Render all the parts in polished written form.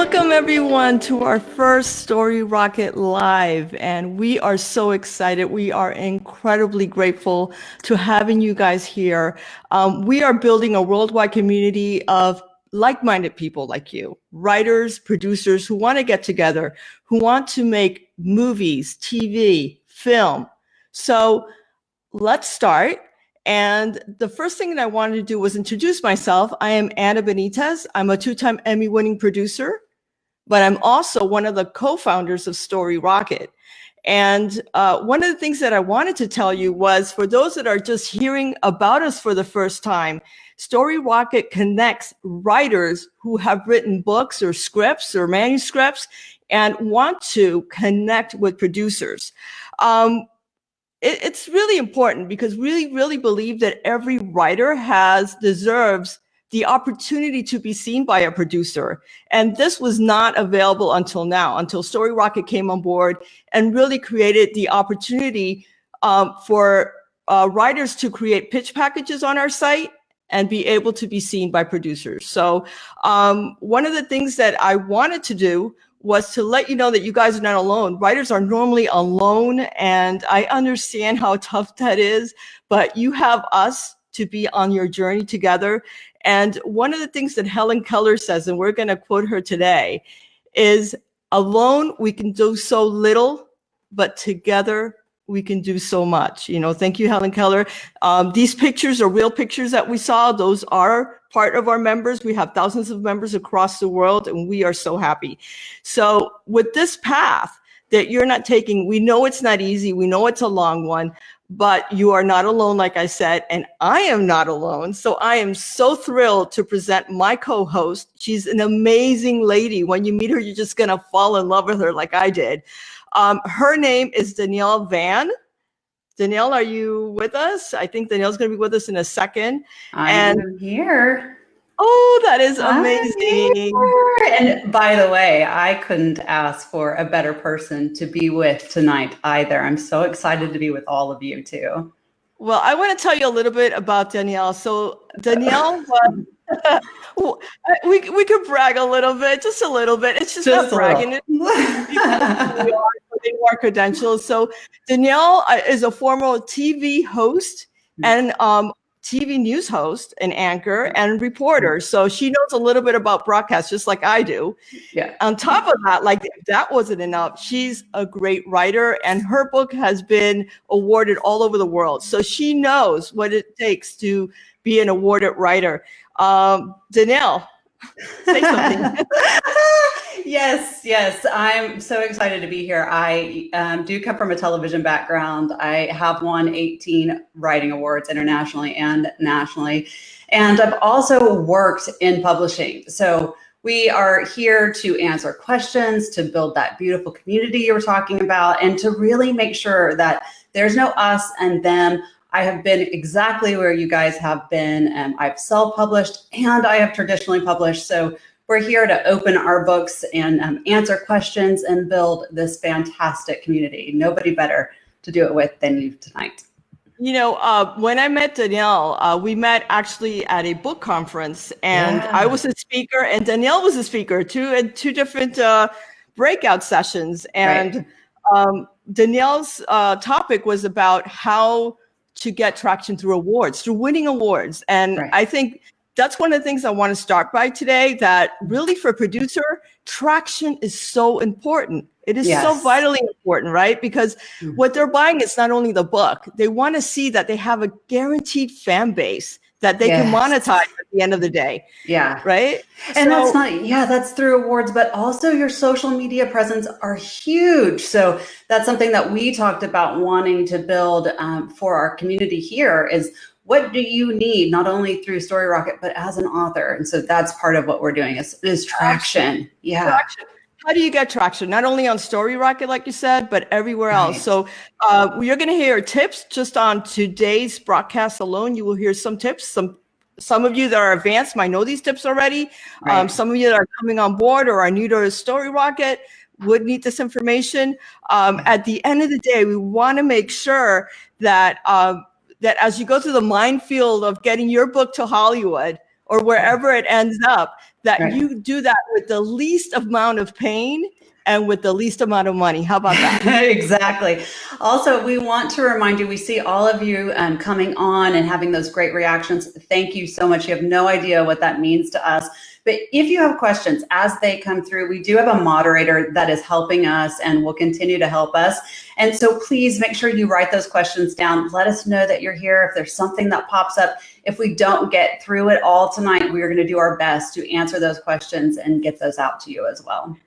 Welcome everyone to our first Storyrocket Live, and we are so excited. We are incredibly grateful to having you guys here. We are building a worldwide community of like-minded people like you, writers, producers who want to get together, who want to make movies, TV, film. So let's start. And the first thing that I wanted to do was introduce myself. I am Ana Benitez. I'm a two-time Emmy-winning producer, but I'm also one of the co-founders of Storyrocket. And one of the things that I wanted to tell you was, for those that are just hearing about us for the first time, Storyrocket connects writers who have written books or scripts or manuscripts and want to connect with producers. It's really important because we really believe that every writer deserves the opportunity to be seen by a producer. And this was not available until now, until Storyrocket came on board and really created the opportunity for writers to create pitch packages on our site and be able to be seen by producers. So one of the things that I wanted to do was to let you know that you guys are not alone. Writers are normally alone, and I understand how tough that is, but you have us to be on your journey together. And one of the things that Helen Keller says, and we're going to quote her today, is alone we can do so little, but together we can do so much. You know, thank you, Helen Keller. These pictures are real pictures that we saw. Those are part of our members. We have thousands of members across the world, and we are so happy. So with this path that you're not taking, we know it's not easy. We know it's a long one, but you are not alone, like I said, and I am not alone. So I am so thrilled to present my co-host. She's an amazing lady. When you meet her, you're just going to fall in love with her like I did. Her name is Danielle Vann. Danielle, are you with us? I think Danielle's going to be with us in a second. I'm here. Oh, that is amazing. And by the way, I couldn't ask for a better person to be with tonight either. I'm so excited to be with all of you too. Well, I want to tell you a little bit about Danielle. So Danielle was, we could brag a little bit, just a little bit. It's just not bragging. It's our credentials. So Danielle is a former TV host and TV news host and anchor and reporter. So she knows a little bit about broadcast, just like I do. Yeah. On top of that, like if that wasn't enough, she's a great writer, and her book has been awarded all over the world. So she knows what it takes to be an awarded writer. Danielle, say something. Yes. I'm so excited to be here. I do come from a television background. I have won 18 writing awards internationally and nationally. And I've also worked in publishing. So we are here to answer questions, to build that beautiful community you were talking about, and to really make sure that there's no us and them. I have been exactly where you guys have been. I've self-published and I have traditionally published. So we're here to open our books and answer questions and build this fantastic community. Nobody better to do it with than you tonight. You know, when I met Danielle, we met actually at a book conference, and I was a speaker and Danielle was a speaker too, at two different breakout sessions. And Danielle's topic was about how to get traction through awards, through winning awards. And I think that's one of the things I want to start by today, that really for producer, traction is so important. It is so vitally important, right? Because what they're buying is not only the book, they want to see that they have a guaranteed fan base that they can monetize at the end of the day. Yeah. Right. And that's not, that's through awards, but also your social media presence are huge. So that's something that we talked about wanting to build for our community here is, what do you need, not only through Storyrocket, but as an author? And so that's part of what we're doing is traction. Yeah. Traction. How do you get traction? Not only on Storyrocket, like you said, but everywhere else. So you're going to hear tips just on today's broadcast alone. You will hear some tips. Some of you that are advanced might know these tips already. Some of you that are coming on board or are new to Storyrocket would need this information. At the end of the day, we want to make sure that that as you go through the minefield of getting your book to Hollywood or wherever it ends up, that Right. you do that with the least amount of pain and with the least amount of money. How about that? Exactly. Also, we want to remind you, we see all of you coming on and having those great reactions. Thank you so much. You have no idea what that means to us. But if you have questions as they come through, we do have a moderator that is helping us and will continue to help us. And so please make sure you write those questions down. Let us know that you're here. If there's something that pops up, if we don't get through it all tonight, we are going to do our best to answer those questions and get those out to you as well.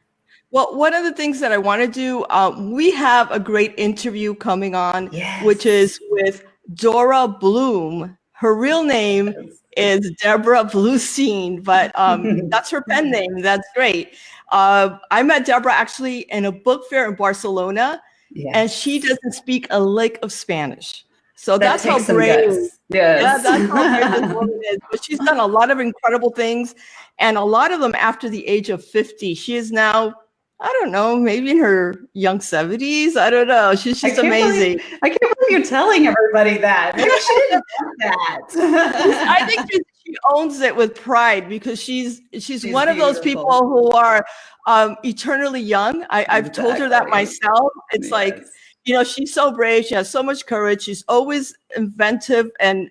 Well, one of the things that I want to do, we have a great interview coming on, Yes. which is with Deborah Bloom. Her real name is Deborah Bluestein, but that's her pen name. That's great. I met Deborah actually in a book fair in Barcelona, Yes. and she doesn't speak a lick of Spanish. So that's how takes some brave. guts. Yes. Yeah, that's how brave this woman is. But she's done a lot of incredible things, and a lot of them after the age of 50. She is now, I don't know, maybe in her young 70s. I don't know. She's just amazing. I can't believe you're telling everybody that. Maybe she didn't want that. I think she owns it with pride because she's one of those beautiful. people who are eternally young. I've told her that myself. It's like, you know, she's so brave. She has so much courage. She's always inventive and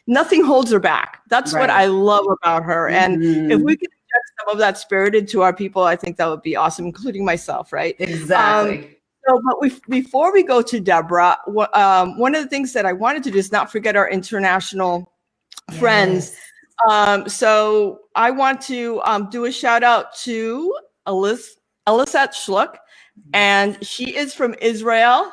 nothing holds her back. That's what I love about her. And if we could inject some of that spirit into our people, I think that would be awesome, including myself, right? Exactly. But before we go to Deborah, one of the things that I wanted to do is not forget our international friends. So I want to do a shout out to Elisat Schluck, and she is from Israel.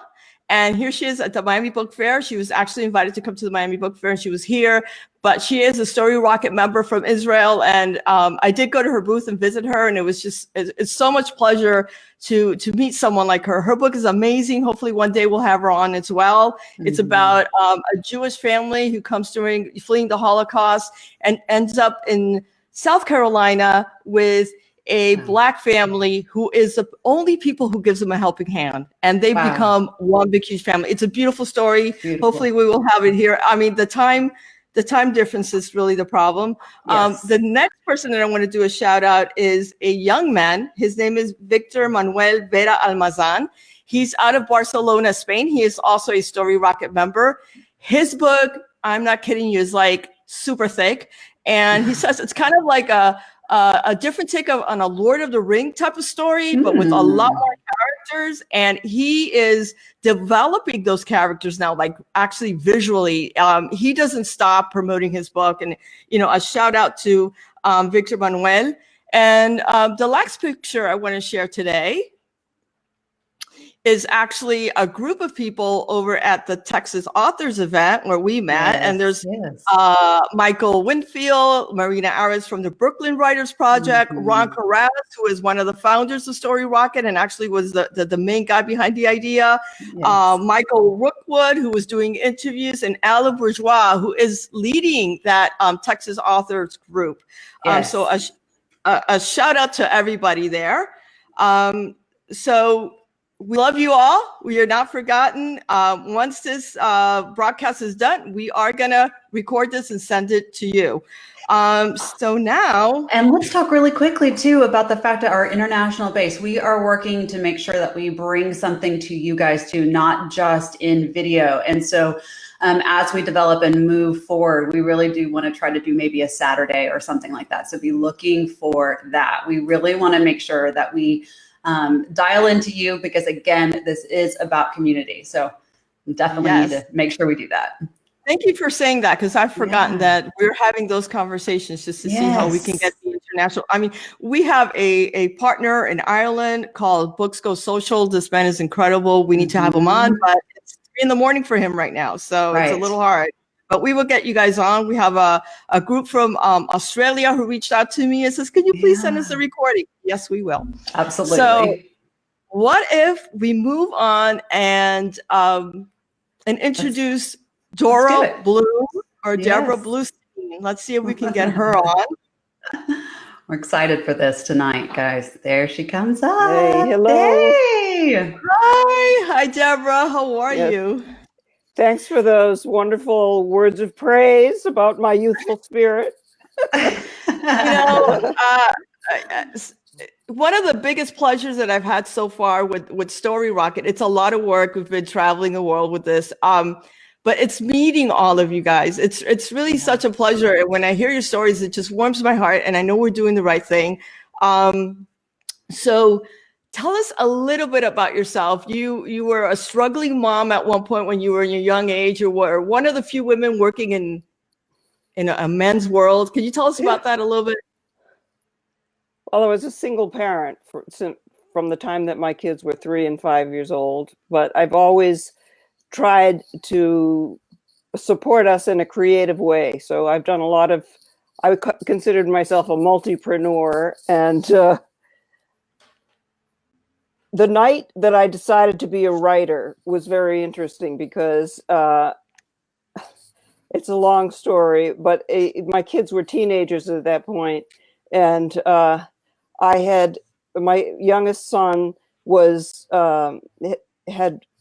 And here she is at the Miami Book Fair. She was actually invited to come to the Miami Book Fair, and she was here. But she is a Storyrocket member from Israel, and I did go to her booth and visit her, and it was it's so much pleasure to meet someone like her. Her book is amazing. Hopefully one day we'll have her on as well. It's about a Jewish family who comes fleeing the Holocaust and ends up in South Carolina with a Black family who is the only people who gives them a helping hand, and they become one big huge family. It's a beautiful story. Hopefully we will have it here. I mean, the time difference is really the problem. The next person that I want to do a shout out is a young man. His name is Victor Manuel Vera Almazan. He's out of Barcelona, Spain. He is also a Storyrocket member. His book, I'm not kidding you, is like super thick. And he says it's kind of like a different take on a Lord of the Ring type of story, but with a lot more characters. And he is developing those characters now, like actually visually. He doesn't stop promoting his book. And, you know, a shout out to Victor Manuel. And the last picture I want to share today is actually a group of people over at the Texas Authors event where we met. And there's Michael Winfield, Marina Ares from the Brooklyn Writers Project, Ron Corrales, who is one of the founders of Storyrocket and actually was the main guy behind the idea, Michael Rookwood, who was doing interviews, and Alan Bourgeois, who is leading that Texas Authors group. So a shout out to everybody there. So we love you all. We are not forgotten. Once this broadcast is done, we are going to record this and send it to you. So now. And let's talk really quickly, too, about the fact that our international base, we are working to make sure that we bring something to you guys, too, not just in video. And so as we develop and move forward, we really do want to try to do maybe a Saturday or something like that. So be looking for that. We really want to make sure that we dial into you, because again, this is about community. So definitely need to make sure we do that. Thank you for saying that, because I've forgotten that we're having those conversations just to see how we can get the international. I mean, we have a partner in Ireland called Books Go Social. This man is incredible. We need to have him on, but it's 3 a.m. for him right now. So it's a little hard. But we will get you guys on. We have a group from Australia who reached out to me and says, can you please send us a recording? Yes, we will. Absolutely. So what if we move on and introduce Deborah Bloom or Deborah Bluestein. Let's see if we can get her on. We're excited for this tonight, guys. There she comes up. Hey, hello. Hey. Hi, Deborah. How are you? Thanks for those wonderful words of praise about my youthful spirit. One of the biggest pleasures that I've had so far with Storyrocket, it's a lot of work. We've been traveling the world with this. But it's meeting all of you guys. It's really such a pleasure. And when I hear your stories, it just warms my heart, and I know we're doing the right thing. So tell us a little bit about yourself. You were a struggling mom at one point when you were in your young age, or were one of the few women working in a men's world. Can you tell us about that a little bit? Well, I was a single parent from the time that my kids were 3 and 5 years old, but I've always tried to support us in a creative way. So I've done a lot of, I considered myself a multipreneur. And the night that I decided to be a writer was very interesting because it's a long story, but my kids were teenagers at that point. And I had, my youngest son was,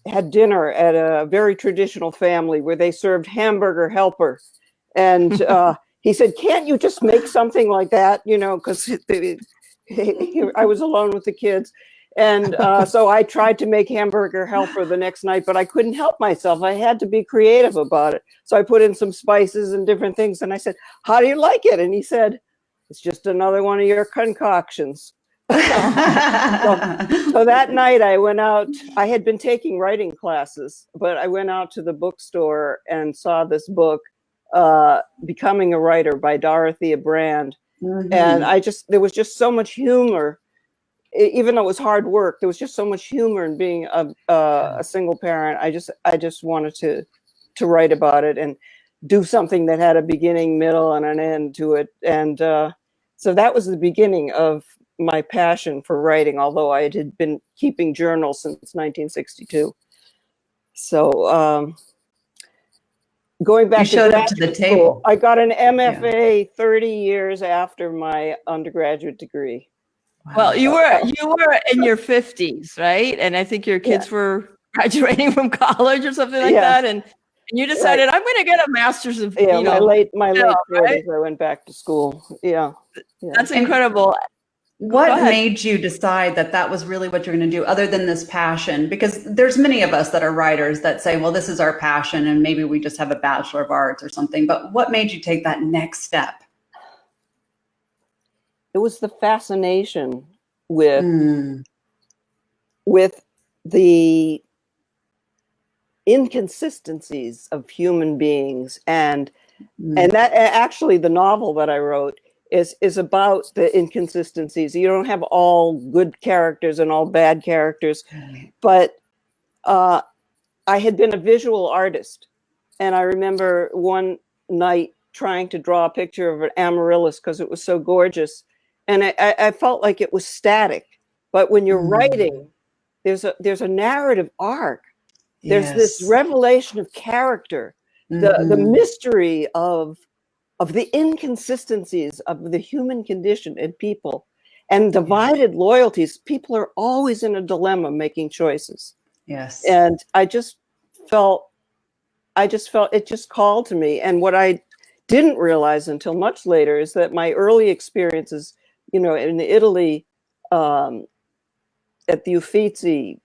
had dinner at a very traditional family where they served hamburger helper. And he said, can't you just make something like that? You know, because I was alone with the kids. And so I tried to make hamburger helper the next night, but I couldn't help myself. I had to be creative about it. So I put in some spices and different things. And I said, how do you like it? And he said, it's just another one of your concoctions. So that night I went out, I had been taking writing classes, but I went out to the bookstore and saw this book, Becoming a Writer by Dorothea Brand. And there was just so much humor, even though it was hard work, there was just so much humor in being a single parent. I just wanted to write about it and do something that had a beginning, middle, and an end to it. And so that was the beginning of my passion for writing, although I had been keeping journals since 1962. So going back to the table, I got an MFA 30 years after my undergraduate degree. Wow. Well, you were in your 50s, right? And I think your kids were graduating from college or something like that. And you decided, I'm going to get a master's of, my late 40s, right? I went back to school. Yeah. That's incredible. What made you decide that that was really what you're going to do, other than this passion? Because there's many of us that are writers that say, well, this is our passion, and maybe we just have a Bachelor of Arts or something. But what made you take that next step? It was the fascination with the inconsistencies of human beings, and that actually the novel that I wrote is about the inconsistencies. You don't have all good characters and all bad characters, but I had been a visual artist, and I remember one night trying to draw a picture of an amaryllis because it was so gorgeous, and I felt like it was static. But when you're writing, there's a narrative arc. There's this revelation of character, the mystery of the inconsistencies of the human condition and people, and divided loyalties. People are always in a dilemma making choices. Yes. And I just felt it just called to me. And what I didn't realize until much later is that my early experiences, in Italy, at the Uffizi,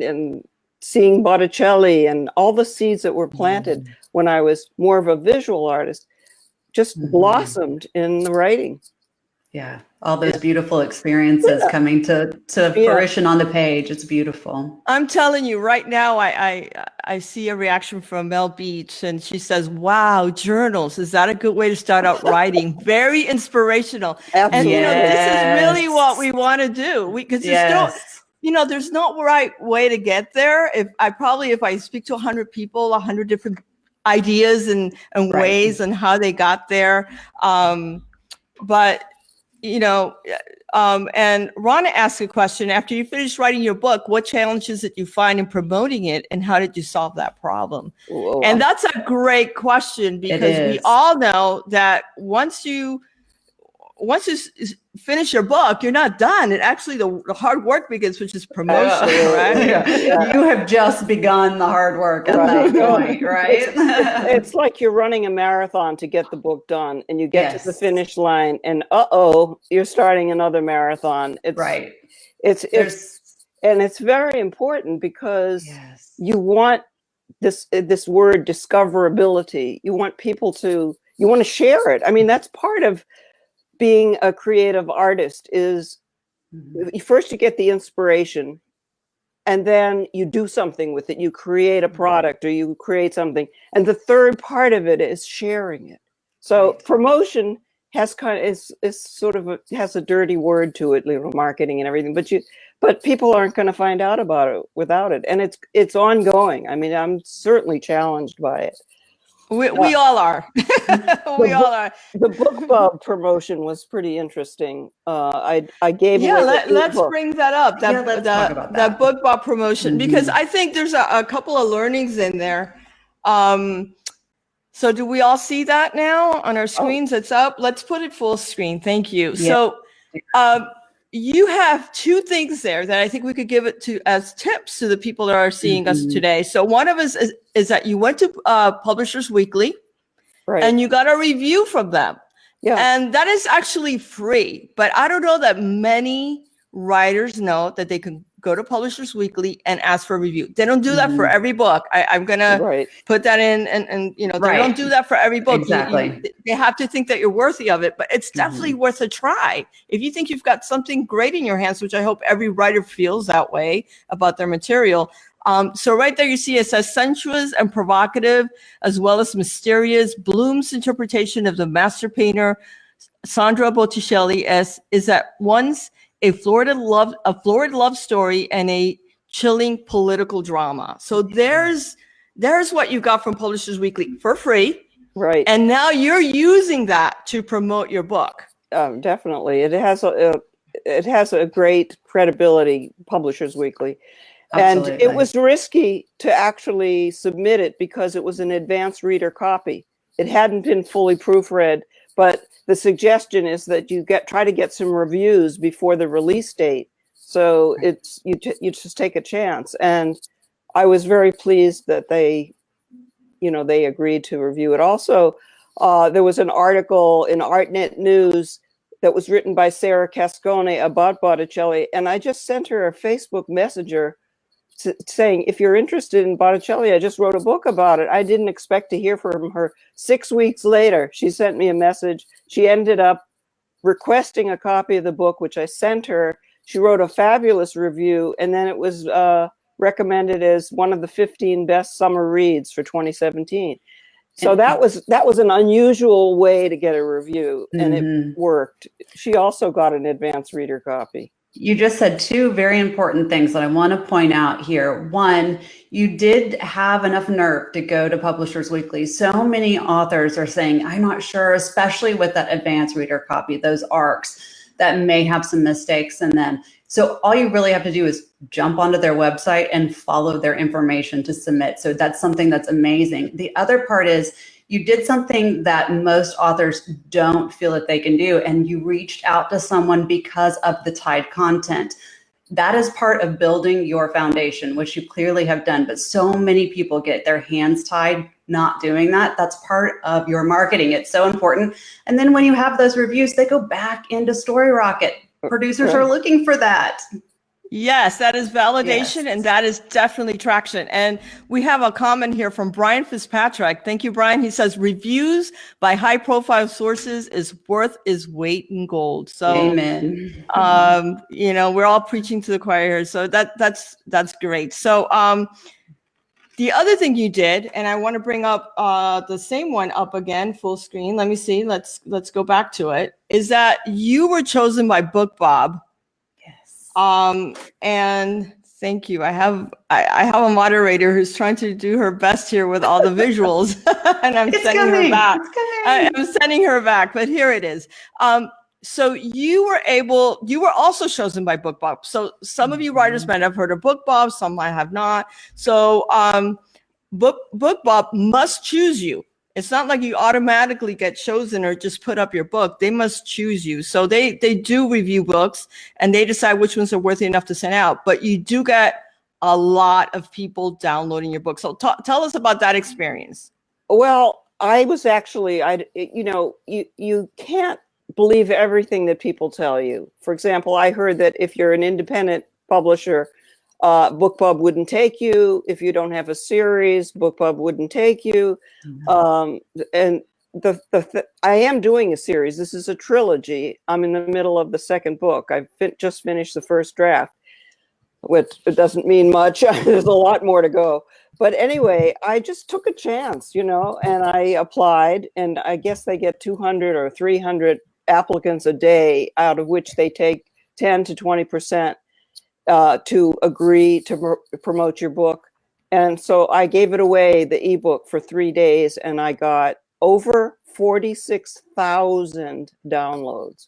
and seeing Botticelli and all the seeds that were planted when I was more of a visual artist just blossomed in the writing. Yeah. All those beautiful experiences coming to fruition on the page. It's beautiful. I'm telling you right now, I see a reaction from Mel Beach, and she says, wow, journals. Is that a good way to start out writing? Very inspirational. Absolutely. And this is really what we want to do. Because there's no right way to get there. If I speak to 100 people, 100 different ideas and ways and how they got there. And Rana asked a question: after you finished writing your book, what challenges did you find in promoting it, and how did you solve that problem? Whoa. And that's a great question, because we all know that once you once you finish your book, you're not done. It actually, the hard work begins, which is promotion, right? Yeah. You have just begun the hard work at that point, right? It's like you're running a marathon to get the book done, and you get to the Yes. finish line, and you're starting another marathon. Right. And it's very important because Yes. you want this word discoverability. You want people you want to share it. I mean, that's part of being a creative artist is first you get the inspiration, and then you do something with it. You create a product or you create something. And the third part of it is sharing it. So promotion has has a dirty word to it, marketing and everything, but people aren't going to find out about it without it. And it's ongoing. I mean, I'm certainly challenged by it. We all are. We all are. The book promotion was pretty interesting. I gave away let's bring that up. Let's talk about that. Book Bob promotion, because I think there's a couple of learnings in there. So do we all see that now on our screens? It's up. Let's put it full screen. Thank you. Yeah. So you have two things there that I think we could give it to as tips to the people that are seeing us today. So one of us is that you went to Publishers Weekly, right, and you got a review from them. Yeah. And that is actually free. But I don't know that many writers know that they can go to Publishers Weekly and ask for a review. They don't do that for every book. I'm going to put that in and they don't do that for every book. Exactly. They have to think that you're worthy of it, but it's definitely worth a try. If you think you've got something great in your hands, which I hope every writer feels that way about their material. So right there, you see it says sensuous and provocative, as well as mysterious. Bloom's interpretation of the master painter, Sandra Botticelli, is at once a florid love story and a chilling political drama. So there's what you got from Publishers Weekly for free. Right. And now you're using that to promote your book. Definitely. It has a great credibility, Publishers Weekly. Absolutely. And it was risky to actually submit it because it was an advanced reader copy. It hadn't been fully proofread, but the suggestion is that you try to get some reviews before the release date. So you just take a chance. And I was very pleased that they agreed to review it. Also, there was an article in ArtNet News that was written by Sarah Cascone about Botticelli. And I just sent her a Facebook messenger saying, if you're interested in Botticelli, I just wrote a book about it. I didn't expect to hear from her. 6 weeks later, she sent me a message. She ended up requesting a copy of the book, which I sent her. She wrote a fabulous review, and then it was recommended as one of the 15 best summer reads for 2017. So that was an unusual way to get a review, and it worked. She also got an advanced reader copy. You just said two very important things that I want to point out here. One, you did have enough nerve to go to Publishers Weekly. So many authors are saying, I'm not sure, especially with that advanced reader copy, those ARCs that may have some mistakes in them. So all you really have to do is jump onto their website and follow their information to submit. So that's something that's amazing. The other part is you did something that most authors don't feel that they can do, and you reached out to someone because of the tied content. That is part of building your foundation, which you clearly have done, but so many people get their hands tied not doing that. That's part of your marketing. It's so important. And then when you have those reviews, they go back into Storyrocket. Producers are looking for that. Yes, that is validation, and that is definitely traction. And we have a comment here from Brian Fitzpatrick. Thank you, Brian. He says, reviews by high-profile sources is worth its weight in gold. So, amen. We're all preaching to the choir here. So that's great. So the other thing you did, and I want to bring up the same one up again, full screen. Let me see. Let's go back to it. Is that you were chosen by BookBob. And thank you. I have a moderator who's trying to do her best here with all the visuals, and I'm sending her back. I'm sending her back, but here it is. So you were also chosen by BookBob. So some of you writers might have heard of BookBob, some might have not. So BookBob must choose you It's not like you automatically get chosen or just put up your book. They must choose you. So they do review books and they decide which ones are worthy enough to send out. But you do get a lot of people downloading your book. So tell us about that experience. Well, I was actually, you can't believe everything that people tell you. For example, I heard that if you're an independent publisher, BookBub wouldn't take you. If you don't have a series, BookBub wouldn't take you. And I am doing a series. This is a trilogy. I'm in the middle of the second book. I've just finished the first draft, which it doesn't mean much. There's a lot more to go. But anyway, I just took a chance, and I applied, and I guess they get 200 or 300 applicants a day, out of which they take 10 to 20% to agree to promote your book. And so I gave it away, the ebook, for 3 days, and I got over 46,000 downloads,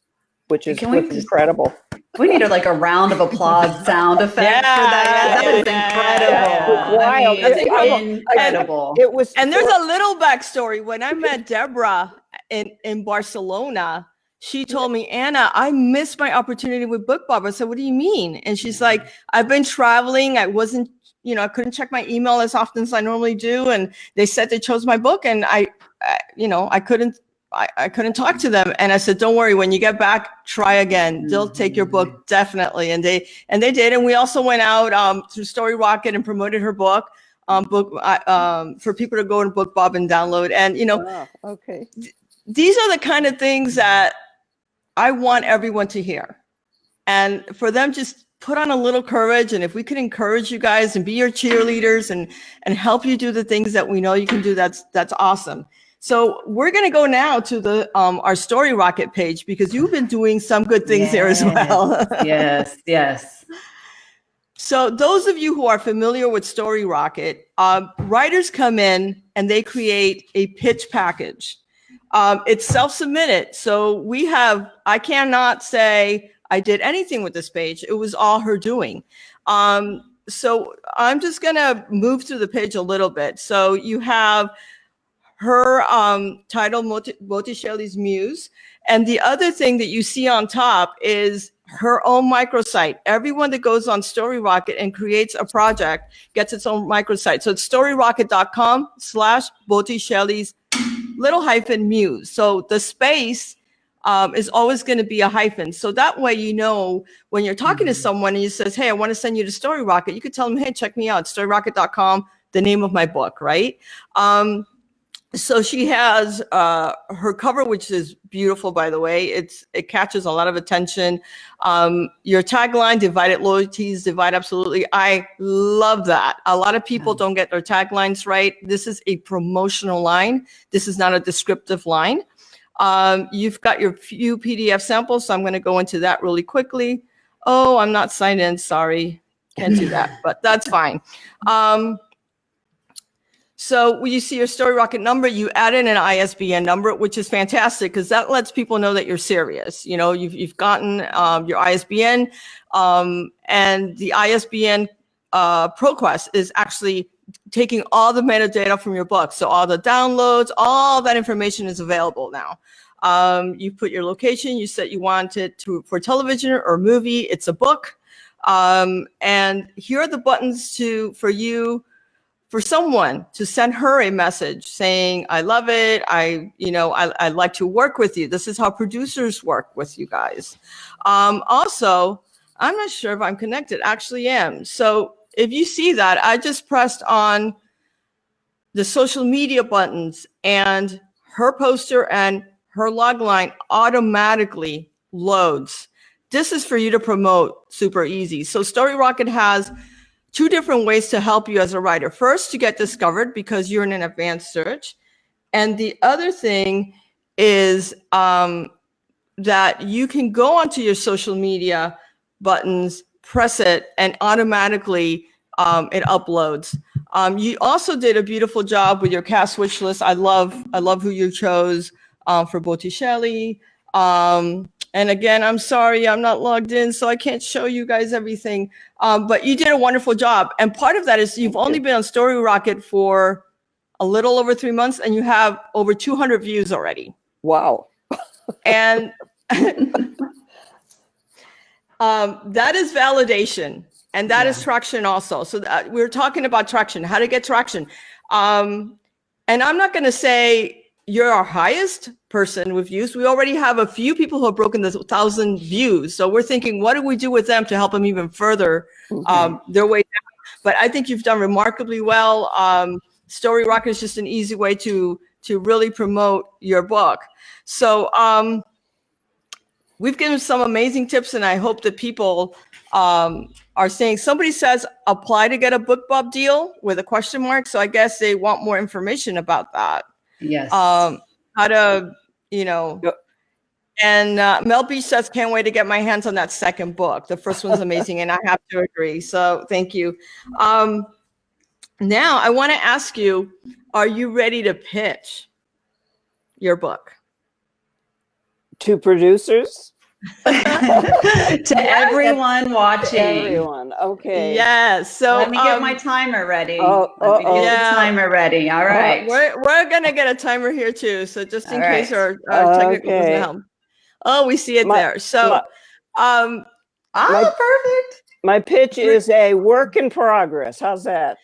which is incredible. We need a round of applause sound effect for that. That is incredible. Wild. Incredible. It was, and there's a little backstory. When I met Deborah in Barcelona, she told me, Anna, I missed my opportunity with BookBub. I said, what do you mean? And she's like, I've been traveling. I wasn't, I couldn't check my email as often as I normally do. And they said they chose my book, and I couldn't talk to them. And I said, don't worry, when you get back, try again. They'll take your book, definitely. And they did. And we also went out through Storyrocket and promoted her book, for people to go and BookBub and download. And, okay. These are the kind of things that I want everyone to hear. And for them, just put on a little courage. And if we can encourage you guys and be your cheerleaders and help you do the things that we know you can do, that's awesome. So we're going to go now to the our Storyrocket page, because you've been doing some good things there as well. Yes. So those of you who are familiar with Storyrocket, writers come in and they create a pitch package. It's self-submitted. So I cannot say I did anything with this page. It was all her doing. So I'm just going to move through the page a little bit. So you have her title, Botticelli's Muse. And the other thing that you see on top is her own microsite. Everyone that goes on Storyrocket and creates a project gets its own microsite. So it's storyrocket.com/Botticelli's _muse. So the space is always going to be a hyphen. So that way, when you're talking to someone and you says, hey, I want to send you to Storyrocket, you could tell them, hey, check me out, storyrocket.com, the name of my book, right? So she has her cover, which is beautiful, by the way. It catches a lot of attention. Your tagline, divided loyalties, divide absolutely. I love that. A lot of people don't get their taglines right. This is a promotional line. This is not a descriptive line. You've got your few PDF samples, so I'm going to go into that really quickly. Oh, I'm not signed in. Sorry. Can't do that, but that's fine. So when you see your Storyrocket number, you add in an ISBN number, which is fantastic because that lets people know that you're serious. You've gotten your ISBN, and the ISBN ProQuest is actually taking all the metadata from your book. So all the downloads, all that information is available now. You put your location, you said you want it for television or movie. It's a book. And here are the buttons for someone to send her a message saying, I love it. I'd like to work with you. This is how producers work with you guys. Also, I'm not sure if I'm connected. Actually am. So if you see that, I just pressed on the social media buttons and her poster and her logline automatically loads. This is for you to promote super easy. So Storyrocket has 2 different ways to help you as a writer. First, to get discovered because you're in an advanced search. And the other thing is that you can go onto your social media buttons, press it, and automatically it uploads. You also did a beautiful job with your cast wish list. I love who you chose for Botticelli. And again, I'm sorry, I'm not logged in, so I can't show you guys everything. But you did a wonderful job. And part of that is you've only been on Storyrocket for a little over 3 months, and you have over 200 views already. Wow. And that is validation, and that is traction also. So we're talking about traction, how to get traction. And I'm not going to say you're our highest person with views. We already have a few people who have broken the 1,000 views. So we're thinking, what do we do with them to help them even further their way down? But I think you've done remarkably well. Storyrocket is just an easy way to really promote your book. So we've given some amazing tips, and I hope that people are saying, somebody says apply to get a BookBub deal with a question mark. So I guess they want more information about that. Yes. How to, and Mel Beach says, can't wait to get my hands on that second book. The first one's amazing, and I have to agree. So thank you. Now I want to ask you, are you ready to pitch your book? To producers? To everyone watching. Everyone. Okay. Yes. So let me get my timer ready. Let me get the timer ready. All right. We're gonna get a timer here too. So just in case our technical doesn't help. Oh, we see it there. So, perfect. My pitch is a work in progress. How's that?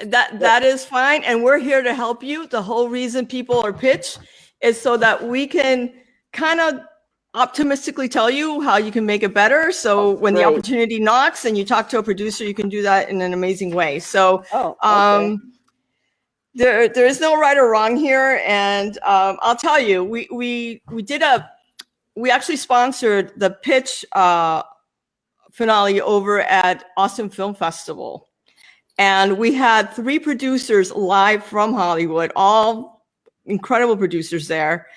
That is fine, and we're here to help you. The whole reason people are pitched is so that we can kind of optimistically tell you how you can make it better. So when the opportunity knocks and you talk to a producer, you can do that in an amazing way. So there is no right or wrong here, and I'll tell you, we actually sponsored the pitch finale over at Austin Film Festival. And we had 3 producers live from Hollywood, all incredible producers there.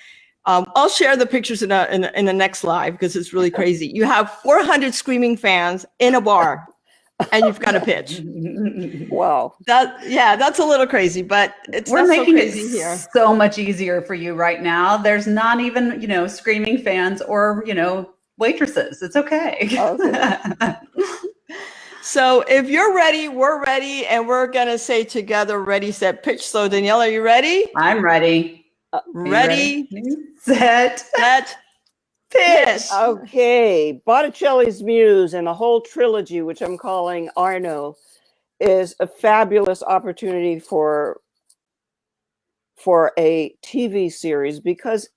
I'll share the pictures in the next live because it's really crazy. You have 400 screaming fans in a bar, and you've got a pitch. Wow. That's a little crazy, but we're making it here so much easier for you right now. There's not even, screaming fans or, waitresses. It's okay. So if you're ready, we're ready, and we're going to say together, ready, set, pitch. So Danielle, are you ready? I'm ready. Ready, set, pitch. Okay. Botticelli's Muse and the whole trilogy, which I'm calling Arno, is a fabulous opportunity for a TV series because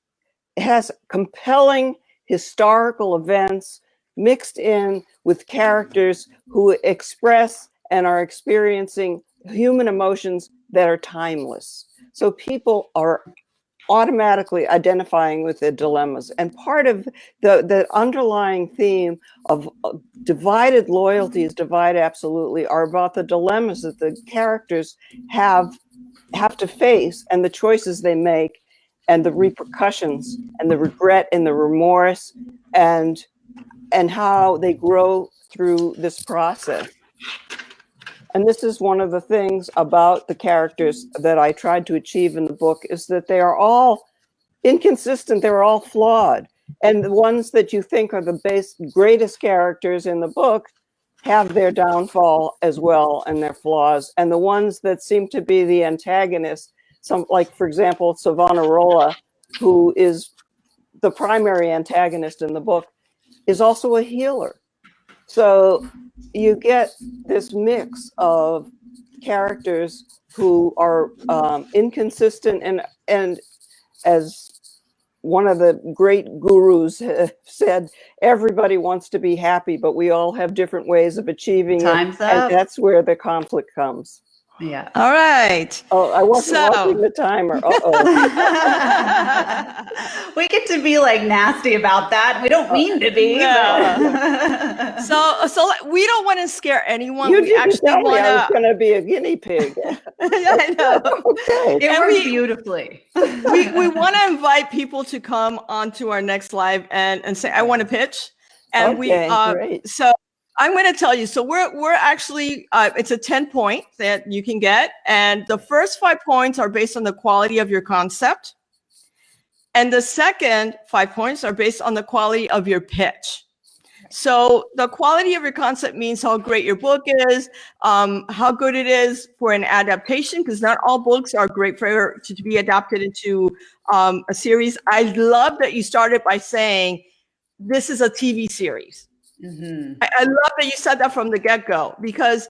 it has compelling historical events mixed in with characters who express and are experiencing human emotions that are timeless. So people are automatically identifying with the dilemmas. And part of the underlying theme of divided loyalties, divide absolutely, are about the dilemmas that the characters have to face and the choices they make and the repercussions and the regret and the remorse and how they grow through this process. And this is one of the things about the characters that I tried to achieve in the book, is that they are all inconsistent, they're all flawed. And the ones that you think are the greatest characters in the book have their downfall as well and their flaws. And the ones that seem to be the antagonists, like, for example, Savonarola, who is the primary antagonist in the book, is also a healer. So you get this mix of characters who are inconsistent, and as one of the great gurus said, everybody wants to be happy, but we all have different ways of achieving it. And that's where the conflict comes. Yeah. All right. Oh, I wasn't watching the timer. We get to be like nasty about that. We don't mean to be. No. So we don't want to scare anyone. You we didn't actually tell me want I was going to be a guinea pig. I know. Okay. It works beautifully. we want to invite people to come onto our next live and say, I want to pitch. And great. So I'm going to tell you. So we're actually, it's a 10 point that you can get. And the first 5 points are based on the quality of your concept. And the second 5 points are based on the quality of your pitch. So the quality of your concept means how great your book is, how good it is for an adaptation, because not all books are great to be adapted into a series. I love that you started by saying this is a TV series. Mm-hmm. I love that you said that from the get-go, because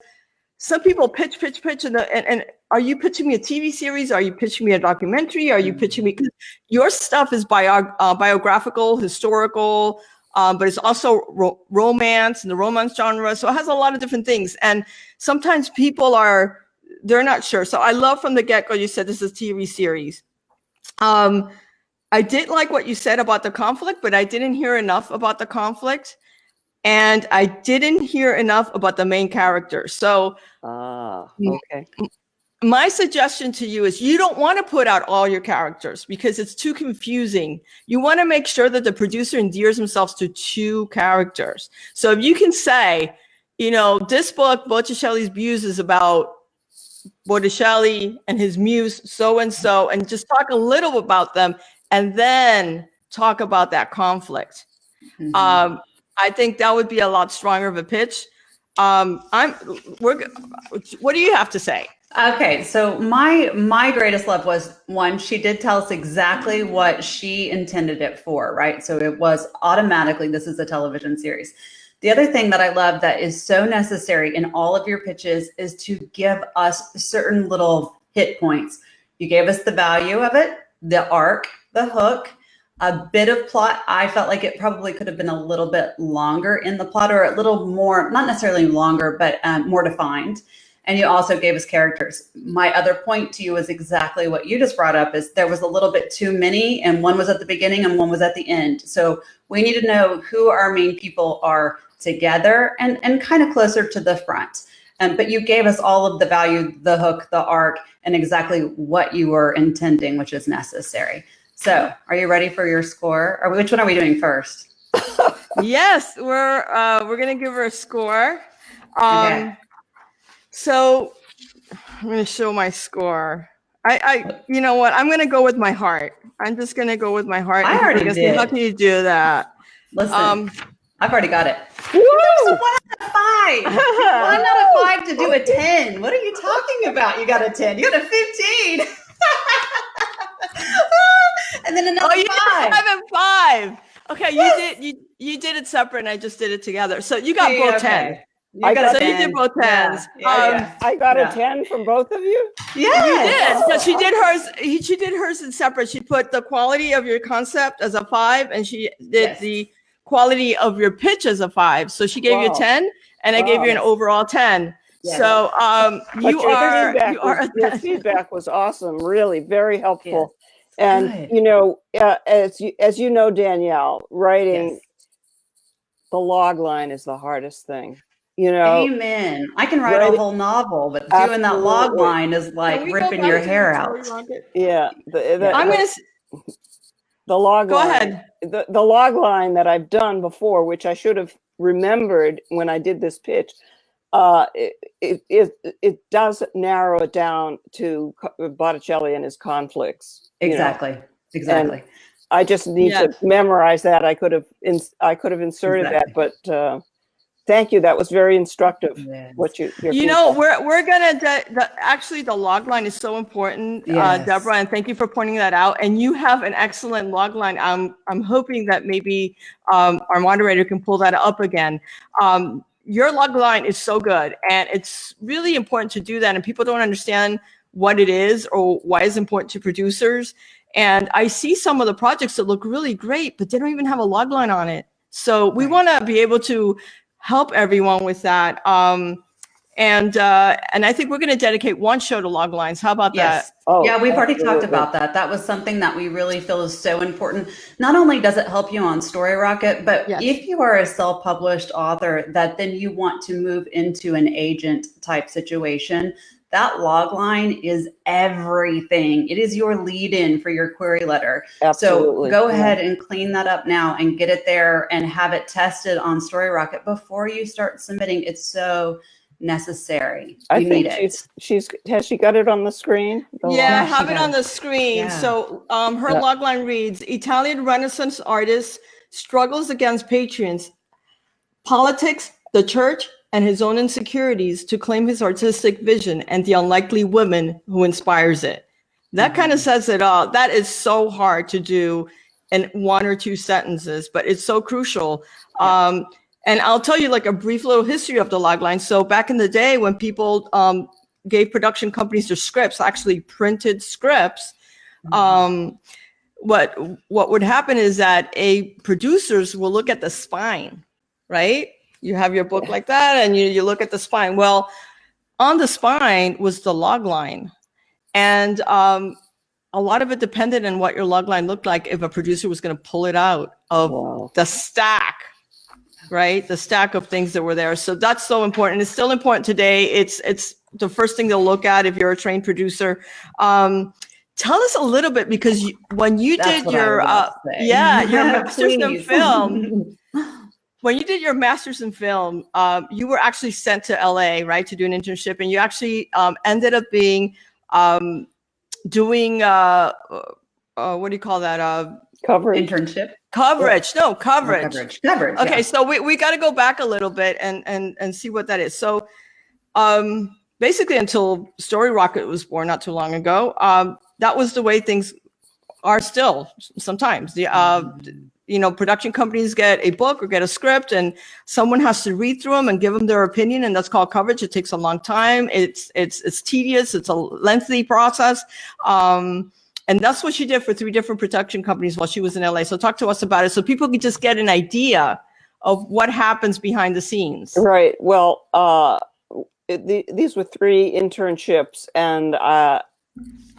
some people pitch, and are you pitching me a TV series? Are you pitching me a documentary? Are you pitching me? Because your stuff is biographical, historical, but it's also romance and the romance genre. So it has a lot of different things. And sometimes people they're not sure. So I love from the get-go you said this is a TV series. I did like what you said about the conflict, but I didn't hear enough about the conflict. And I didn't hear enough about the main character. So okay. My suggestion to you is you don't want to put out all your characters because it's too confusing. You want to make sure that the producer endears themselves to 2 characters. So if you can say, this book, Botticelli's Muse, is about Botticelli and his muse, so-and-so, and just talk a little about them and then talk about that conflict. Mm-hmm. I think that would be a lot stronger of a pitch. What do you have to say? Okay, so my greatest love was, one, she did tell us exactly what she intended it for, right? So it was automatically, this is a television series. The other thing that I love that is so necessary in all of your pitches is to give us certain little hit points. You gave us the value of it, the arc, the hook, a bit of plot. I felt like it probably could have been a little bit longer in the plot, or a little more, not necessarily longer, but more defined. And you also gave us characters. My other point to you is exactly what you just brought up, is there was a little bit too many, and one was at the beginning and one was at the end. So we need to know who our main people are together and kind of closer to the front. But you gave us all of the value, the hook, the arc, and exactly what you were intending, which is necessary. So are you ready for your score? Or which one are we doing first? Yes, we're going to give her a score. Okay. So I'm going to show my score. You know what? I'm going to go with my heart. I'm just going to go with my heart. I already did. How can you do that? Listen, I've already got it. Woo! 1 out of 5. 1 out of 5 to do a 10. What are you talking about? You got a 10. You got a 15. And then another 5. 5 and 5. Okay, you did it separate, and I just did it together. So you got both 10. You did both 10s. Yeah. I got a 10 from both of you? Yeah. You did. So she did hers. She did hers in separate. She put the quality of your concept as a 5, and she did the quality of your pitch as a 5. So she gave you a 10, and I gave you an overall 10. Yeah. So your feedback was awesome. Really, very helpful. And as you know, Danielle, writing the log line is the hardest thing. Amen. I can write a whole novel, but doing that log line is like ripping your hair out. Yeah, I'm gonna. The log. Go line, ahead. The log line that I've done before, which I should have remembered when I did this pitch, it does narrow it down to Botticelli and his conflicts. Exactly. And I just need to memorize that. I could have inserted that, but thank you. That was very instructive. Yes. What we're gonna actually the log line is so important, Deborah, and thank you for pointing that out. And you have an excellent log line. I'm hoping that maybe our moderator can pull that up again. Your log line is so good, and it's really important to do that. And people don't understand what it is or why it's important to producers. And I see some of the projects that look really great, but they don't even have a log line on it. So we want to be able to help everyone with that. And I think we're going to dedicate one show to log lines. How about that? Oh, yeah, we've already talked about that. That was something that we really feel is so important. Not only does it help you on Storyrocket, but if you are a self-published author that then you want to move into an agent type situation, that log line is everything. It is your lead-in for your query letter. Absolutely. So go ahead and clean that up now and get it there and have it tested on Storyrocket before you start submitting. It's so necessary. I think has she got it on the screen? I have it on the screen. Yeah. So her logline reads: Italian Renaissance artist struggles against patrons. politics, the church, and his own insecurities to claim his artistic vision and the unlikely woman who inspires it. That kind of says it all. That is so hard to do in 1 or 2 sentences, but it's so crucial. And I'll tell you like a brief little history of the logline. So back in the day when people gave production companies their scripts, actually printed scripts, what would happen is that producers will look at the spine, right? You have your book like that and you look at the spine. Well, on the spine was the log line. And a lot of it depended on what your log line looked like if a producer was going to pull it out of the stack, right? The stack of things that were there. So that's so important. It's still important today. It's the first thing they'll look at if you're a trained producer. Tell us a little bit, because when you did your your master's in film, when you did your master's in film, you were actually sent to LA, right, to do an internship, and you actually ended up being doing what do you call that? Coverage. Internship. Coverage. No, coverage. Coverage. Okay, so we got to go back a little bit and see what that is. So basically, until Storyrocket was born not too long ago, that was the way things are still sometimes. Production companies get a book or get a script and someone has to read through them and give them their opinion, and that's called coverage. It takes a long time. It's tedious. It's a lengthy process. And that's what she did for 3 different production companies while she was in LA. So talk to us about it so people can just get an idea of what happens behind the scenes. Right. Well, these were 3 internships, and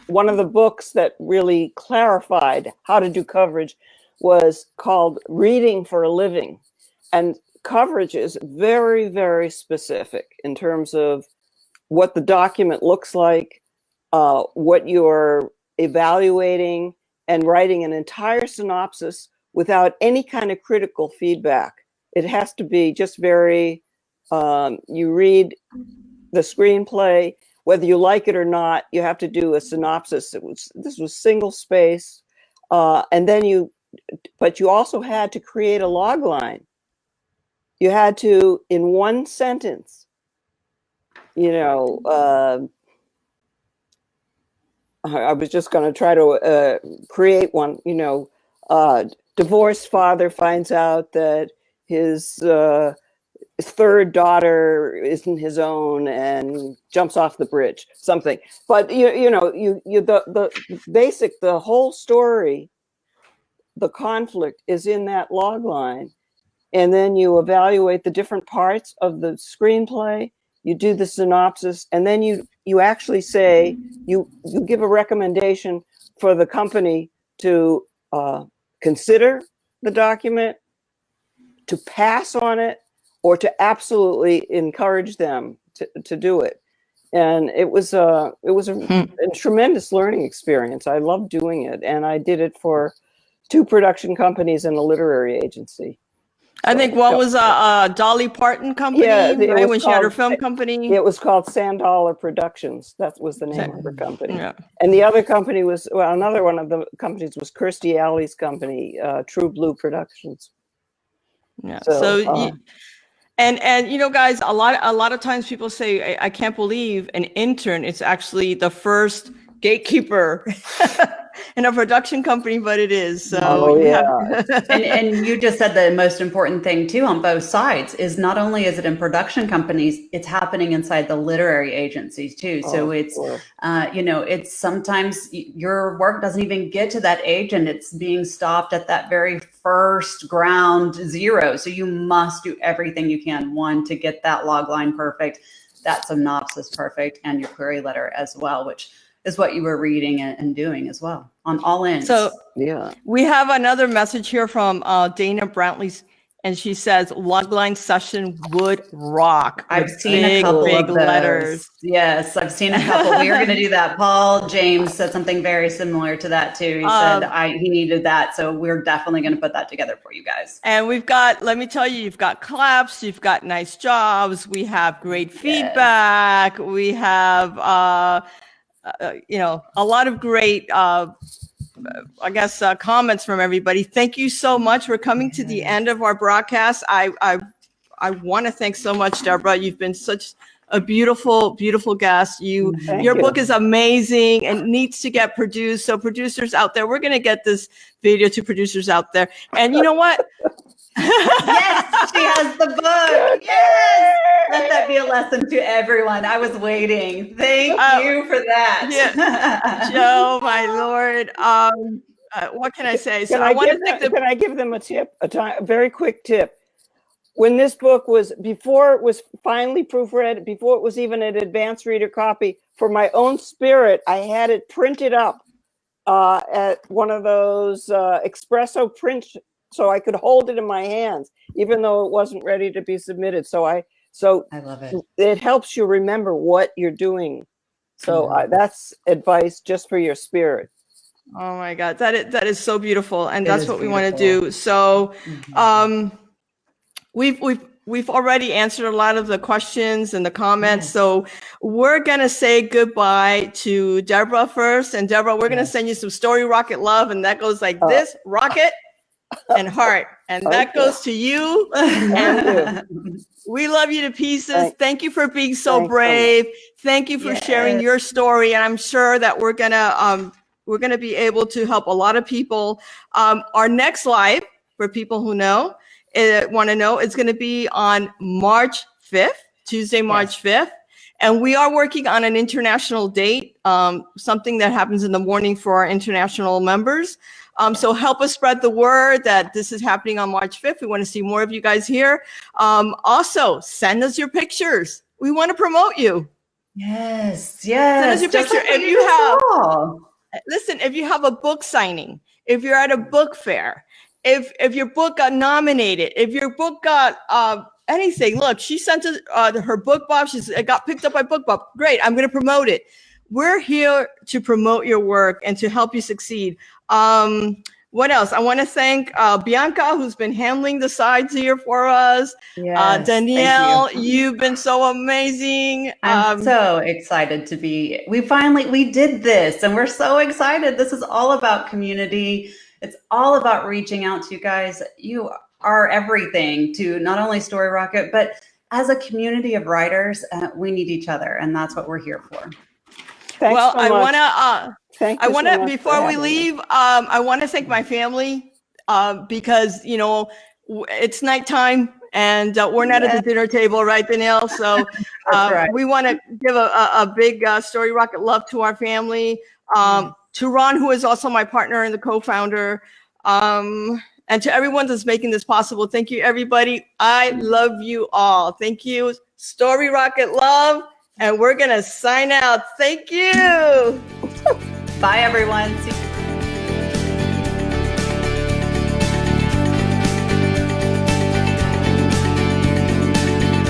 one of the books that really clarified how to do coverage was called Reading for a Living. And coverage is very, very specific in terms of what the document looks like, what you're evaluating, and writing an entire synopsis without any kind of critical feedback. It has to be just very, you read the screenplay, whether you like it or not, you have to do a synopsis. This was single space. And then but you also had to create a log line. You had to, in 1 sentence, I was just going to try to create one, divorced father finds out that his 3rd daughter isn't his own and jumps off the bridge, something. But the basic, the whole story, the conflict is in that log line. And then you evaluate the different parts of the screenplay, you do the synopsis, and then you actually say, you give a recommendation for the company to consider the document, to pass on it, or to absolutely encourage them to do it. And it was a tremendous learning experience. I loved doing it. And I did it for 2 production companies and a literary agency. I think what was Dolly Parton company, right? When she had her film company. It was called $100 Productions. That was the name of her company. Yeah. And the other company was, another one of the companies was Kirstie Alley's company, True Blue Productions. Yeah. So guys, a lot of times people say, I can't believe an intern is actually the first gatekeeper in a production company, but it is. So and you just said the most important thing too on both sides is not only is it in production companies, it's happening inside the literary agencies too. So it's it's sometimes your work doesn't even get to that agent. It's being stopped at that very first ground zero. So you must do everything you can, one, to get that log line perfect, that synopsis perfect, and your query letter as well, which is what you were reading and doing as well on all ends. So we have another message here from Dana Brantley, and she says logline session would rock. I've seen a couple of those. Letters. Yes, I've seen a couple. We are going to do that. Paul James said something very similar to that too. He said he needed that, so we're definitely going to put that together for you guys. And we've got, let me tell you, you've got claps, you've got nice jobs, we have great feedback, we have a lot of great, comments from everybody. Thank you so much. We're coming to the end of our broadcast. I want to thank so much, Deborah. You've been such a beautiful, beautiful guest. Your you. book is amazing and needs to get produced. So producers out there, we're going to get this video to producers out there. And you know what? Yes, she has the book. Yes. Let that be a lesson to everyone. I was waiting. Thank you for that. Yeah. Joe, my Lord. What can I say? So Can I give them a tip? A very quick tip. When this book was, before it was finally proofread, before it was even an advanced reader copy, for my own spirit, I had it printed up at one of those espresso prints, so I could hold it in my hands, even though it wasn't ready to be submitted. So I love it. It helps you remember what you're doing. So that's advice just for your spirit. Oh my God, that is so beautiful, and that's what we want to do. So, we've already answered a lot of the questions and the comments. Yes. So we're gonna say goodbye to Deborah first, and Deborah, we're gonna send you some Storyrocket love, and that goes like this: rocket and heart, and that goes to you. And we love you to pieces. Thank you for being so brave. Thank you for sharing your story, and I'm sure that we're gonna be able to help a lot of people. Our next live, for people who want to know, it's going to be on March 5th, Tuesday, March 5th. And we are working on an international date, something that happens in the morning for our international members. So help us spread the word that this is happening on March 5th. We want to see more of you guys here. Also, send us your pictures. We want to promote you. Yes. Send us your picture. If you have a book signing, if you're at a book fair, if your book got nominated, if your book got anything, look, she sent us her book, Bob. It got picked up by Book Bob. Great, I'm going to promote it. We're here to promote your work and to help you succeed. What else? I want to thank Bianca, who's been handling the sides here for us. Yes, Danielle, you've been so amazing. I'm so excited to be. We did this, and we're so excited. This is all about community. It's all about reaching out to you guys. You are everything to not only Storyrocket, but as a community of writers, we need each other, and that's what we're here for. Well, I want to, before we leave, I want to thank my family because, it's nighttime and we're not at the dinner table, right, Danielle? So we want to give a big Storyrocket love to our family, to Ron, who is also my partner and the co-founder, and to everyone that's making this possible. Thank you, everybody. I love you all. Thank you. Storyrocket love. And we're going to sign out. Thank you. Bye, everyone. See you.